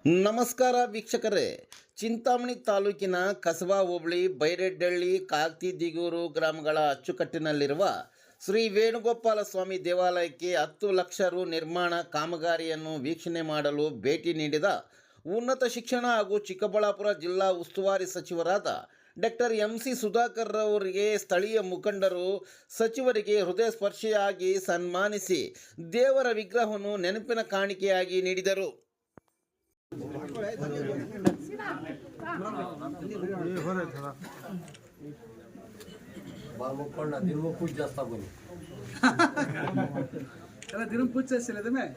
ನಮಸ್ಕಾರ ವೀಕ್ಷಕರೇ, ಚಿಂತಾಮಣಿ ತಾಲೂಕಿನ ಕಸಬಾ ಹೋಬಳಿ ಬೈರೆಡ್ಡಳ್ಳಿ ಕಾಗ್ತಿದಿಗೂರು ಗ್ರಾಮಗಳ ಅಚ್ಚುಕಟ್ಟಿನಲ್ಲಿರುವ ಶ್ರೀ ವೇಣುಗೋಪಾಲ ಸ್ವಾಮಿ ದೇವಾಲಯಕ್ಕೆ 10 ಲಕ್ಷ ರು ನಿರ್ಮಾಣ ಕಾಮಗಾರಿಯನ್ನು ವೀಕ್ಷಣೆ ಮಾಡಲು ಭೇಟಿ ನೀಡಿದ ಉನ್ನತ ಶಿಕ್ಷಣ ಹಾಗೂ ಚಿಕ್ಕಬಳ್ಳಾಪುರ ಜಿಲ್ಲಾ ಉಸ್ತುವಾರಿ ಸಚಿವರಾದ ಡಾಕ್ಟರ್ ಎಂ.ಸಿ. ಸುಧಾಕರ್ ಅವರಿಗೆ ಸ್ಥಳೀಯ ಮುಖಂಡರು ಸಚಿವರಿಗೆ ಹೃದಯ ಸ್ಪರ್ಶಿಯಾಗಿ ಸನ್ಮಾನಿಸಿ ದೇವರ ವಿಗ್ರಹವನ್ನು ನೆನಪಿನ ಕಾಣಿಕೆಯಾಗಿ ನೀಡಿದರು. दिन पूछ तुम्हें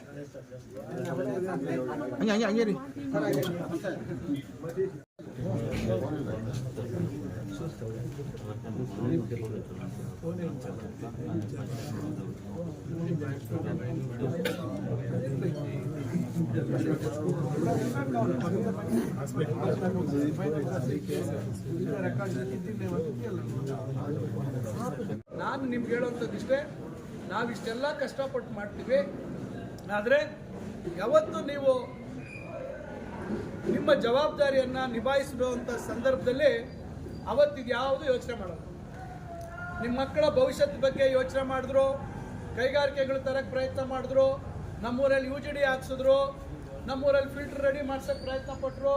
ನಾನು ನಿಮ್ಗೆ ಹೇಳುವಂಥದ್ದಿಷ್ಟೇ, ನಾವಿಷ್ಟೆಲ್ಲ ಕಷ್ಟಪಟ್ಟು ಮಾಡ್ತೀವಿ. ಆದರೆ ಯಾವತ್ತು ನೀವು ನಿಮ್ಮ ಜವಾಬ್ದಾರಿಯನ್ನು ನಿಭಾಯಿಸುವಂಥ ಸಂದರ್ಭದಲ್ಲಿ ಅವತ್ತಿಗೆ ಯಾವುದು ಯೋಚನೆ ಮಾಡೋದು. ನಿಮ್ಮ ಮಕ್ಕಳ ಭವಿಷ್ಯದ ಬಗ್ಗೆ ಯೋಚನೆ ಮಾಡಿದ್ರು, ಕೈಗಾರಿಕೆಗಳು ತರಕ್ಕೆ ಪ್ರಯತ್ನ ಮಾಡಿದ್ರು, ನಮ್ಮೂರಲ್ಲಿ UGD ಹಾಕ್ಸಿದ್ರು, ನಮ್ಮೂರಲ್ಲಿ ಫಿಲ್ಟರ್ ರೆಡಿ ಮಾಡ್ಸೋಕ್ಕೆ ಪ್ರಯತ್ನ ಪಟ್ಟರು,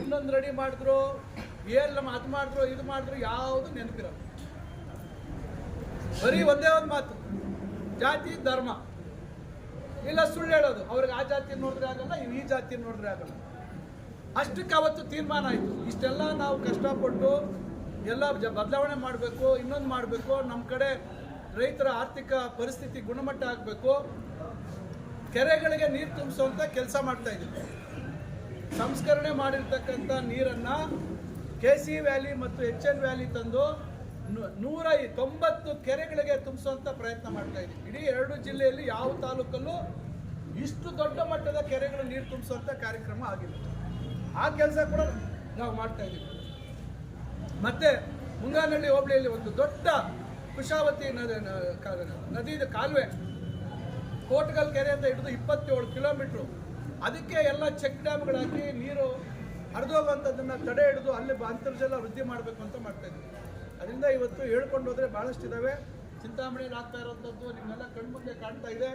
ಇನ್ನೊಂದು ರೆಡಿ ಮಾಡಿದ್ರು, ಅದು ಮಾಡಿದ್ರು, ಇದು ಮಾಡಿದ್ರು, ಯಾವುದು ನೆನಪಿರೋದು. ಬರೀ ಒಂದೇ ಒಂದು ಮಾತು, ಜಾತಿ ಧರ್ಮ, ಇಲ್ಲ ಸುಳ್ಳು ಹೇಳೋದು. ಅವ್ರಿಗೆ ಆ ಜಾತಿ ನೋಡಿದ್ರೆ ಆಗಲ್ಲ, ಈ ಜಾತಿ ನೋಡಿದ್ರೆ ಆಗಲ್ಲ. ಅಷ್ಟಕ್ಕೆ ಅವತ್ತು ತೀರ್ಮಾನ ಆಯಿತು. ಇಷ್ಟೆಲ್ಲ ನಾವು ಕಷ್ಟಪಟ್ಟು ಎಲ್ಲ ಬದಲಾವಣೆ ಮಾಡಬೇಕು, ಇನ್ನೊಂದು ಮಾಡಬೇಕು, ನಮ್ಮ ಕಡೆ ರೈತರ ಆರ್ಥಿಕ ಪರಿಸ್ಥಿತಿ ಗುಣಮಟ್ಟ ಆಗಬೇಕು, ಕೆರೆಗಳಿಗೆ ನೀರು ತುಂಬಿಸುವಂಥ ಕೆಲಸ ಮಾಡ್ತಾ ಇದ್ದೀವಿ. ಸಂಸ್ಕರಣೆ ಮಾಡಿರ್ತಕ್ಕಂಥ ನೀರನ್ನು KC ವ್ಯಾಲಿ ಮತ್ತು HN ವ್ಯಾಲಿ ತಂದು 190 ಕೆರೆಗಳಿಗೆ ತುಂಬಿಸುವಂಥ ಪ್ರಯತ್ನ ಮಾಡ್ತಾ ಇದ್ದೀವಿ. ಇಡೀ 2 ಜಿಲ್ಲೆಯಲ್ಲಿ ಯಾವ ತಾಲೂಕಲ್ಲೂ ಇಷ್ಟು ದೊಡ್ಡ ಮಟ್ಟದ ಕೆರೆಗಳು ನೀರು ತುಂಬಿಸುವಂಥ ಕಾರ್ಯಕ್ರಮ ಆಗಿಲ್ಲ. ಆ ಕೆಲಸ ಕೂಡ ನಾವು ಮಾಡ್ತಾ ಇದ್ದೀವಿ. ಮತ್ತು ಮುಂಗಾನಹಳ್ಳಿ ಹೋಬಳಿಯಲ್ಲಿ ಒಂದು ದೊಡ್ಡ ಕುಶಾವತಿ ನದಿಯ ಕಾಲುವೆ, ಕೋಟಗಲ್ ಕೆರೆಯಿಂದ ಹಿಡಿದು 27 ಕಿಲೋಮೀಟ್ರು, ಅದಕ್ಕೆ ಎಲ್ಲ ಚೆಕ್ ಡ್ಯಾಮ್ಗಳಾಕಿ ನೀರು ಹರಿದೋಗುವಂಥದ್ದನ್ನು ತಡೆ ಹಿಡಿದು ಅಲ್ಲಿ ಅಂತರ್ಜಲ ವೃದ್ಧಿ ಮಾಡಬೇಕು ಅಂತ ಮಾಡ್ತಾಯಿದ್ವಿ. ಅದರಿಂದ ಇವತ್ತು ಹೇಳ್ಕೊಂಡು ಹೋದರೆ ಭಾಳಷ್ಟು ಇದ್ದಾವೆ. ಚಿಂತಾಮಣಿಯಲ್ಲಿ ಆಗ್ತಾ ಇರೋವಂಥದ್ದು ನಿಮ್ಮೆಲ್ಲ ಕಣ್ಮುಂದೆ ಕಾಣ್ತಾ ಇದೆ.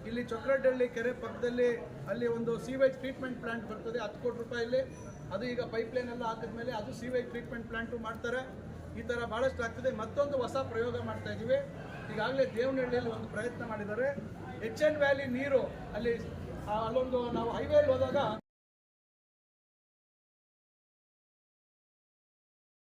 ಇಲ್ಲಿ ಚೊಕ್ರಡ್ಡಳ್ಳಿ ಕೆರೆ ಪಕ್ಕದಲ್ಲಿ ಅಲ್ಲಿ ಒಂದು ಸೀವೇಜ್ ಟ್ರೀಟ್ಮೆಂಟ್ ಪ್ಲಾಂಟ್ ಬರ್ತದೆ 10 ಕೋಟಿ ರೂಪಾಯಲ್ಲಿ. ಅದು ಈಗ ಪೈಪ್ಲೈನ್ ಎಲ್ಲ ಹಾಕಿದ್ಮೇಲೆ ಅದು ಸೀವೇಜ್ ಟ್ರೀಟ್ಮೆಂಟ್ ಪ್ಲಾಂಟು ಮಾಡ್ತಾರೆ. ಈ ಥರ ಭಾಳಷ್ಟು ಆಗ್ತದೆ. ಮತ್ತೊಂದು ಹೊಸ ಪ್ರಯೋಗ ಮಾಡ್ತಾ ಇದ್ದೀವಿ. ಈಗಾಗಲೇ ದೇವನಹಳ್ಳಿಯಲ್ಲಿ ಒಂದು ಪ್ರಯತ್ನ ಮಾಡಿದ್ದಾರೆ. HN ವ್ಯಾಲಿ ನೀರು ಅಲ್ಲೊಂದು ನಾವು ಹೈವೇಲಿ ಹೋದಾಗ